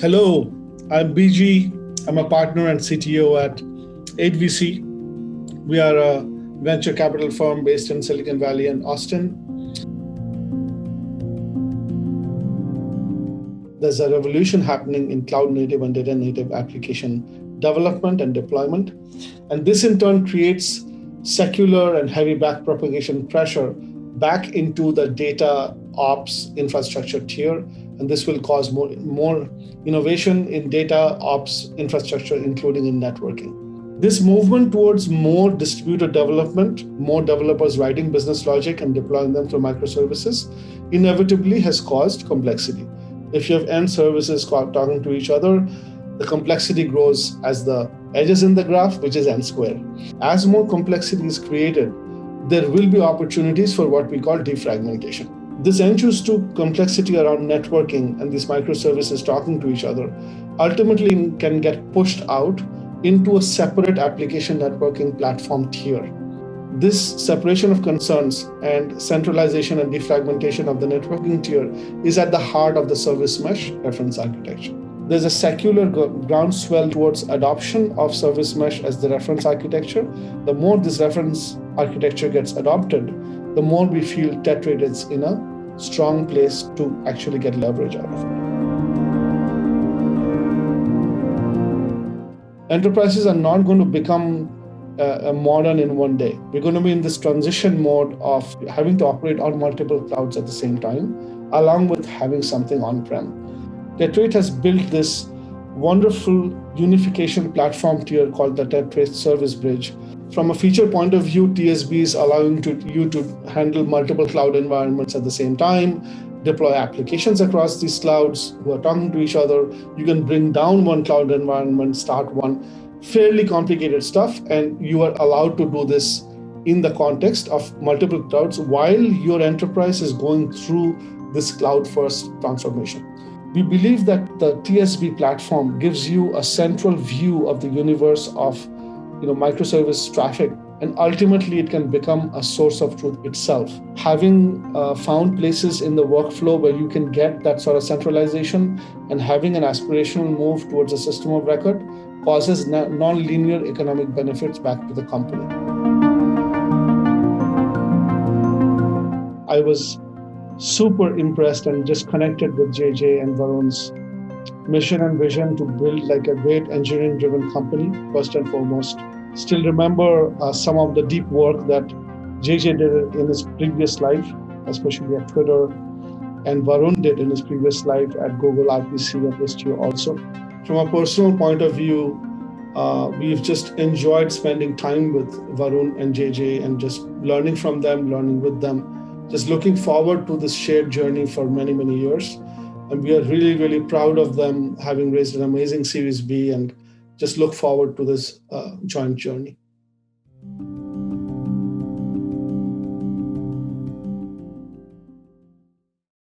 Hello, I'm BG. I'm a partner and CTO at NTTVC. We are a venture capital firm based in Silicon Valley and Austin. There's a revolution happening in cloud native and data native application development and deployment. And this in turn creates secular and heavy backpropagation pressure back into the data ops infrastructure tier. And this will cause more innovation in data ops infrastructure, including in networking. This movement towards more distributed development, more developers writing business logic and deploying them through microservices, inevitably has caused complexity. If you have end services talking to each other, the complexity grows as the edges in the graph, which is n square. As more complexity is created, there will be opportunities for what we call defragmentation. This ensures to complexity around networking and these microservices talking to each other ultimately can get pushed out into a separate application networking platform tier. This separation of concerns and centralization and defragmentation of the networking tier is at the heart of the service mesh reference architecture. There's a secular groundswell towards adoption of service mesh as the reference architecture. The more this reference architecture gets adopted, the more we feel Tetrate is in a strong place to actually get leverage out of it. Enterprises are not going to become modern in one day. We're going to be in this transition mode of having to operate on multiple clouds at the same time, along with having something on-prem. Tetrate has built this wonderful unification platform tier called the Tetrate Service Bridge. From a feature point of view, TSB is allowing you to handle multiple cloud environments at the same time, deploy applications across these clouds who are talking to each other. You can bring down one cloud environment, start one, fairly complicated stuff, and you are allowed to do this in the context of multiple clouds while your enterprise is going through this cloud-first transformation. We believe that the TSB platform gives you a central view of the universe of microservice traffic, and ultimately it can become a source of truth itself. Having found places in the workflow where you can get that sort of centralization and having an aspirational move towards a system of record causes non-linear economic benefits back to the company. I was super impressed and just connected with JJ and Varun's mission and vision to build like a great engineering-driven company, first and foremost. Still remember some of the deep work that JJ did in his previous life, especially at Twitter, and Varun did in his previous life at Google, RPC, and Istio also. From a personal point of view, we've just enjoyed spending time with Varun and JJ and just learning from them, learning with them, just looking forward to this shared journey for many, many years. And we are really, really proud of them having raised an amazing Series B and just look forward to this joint journey.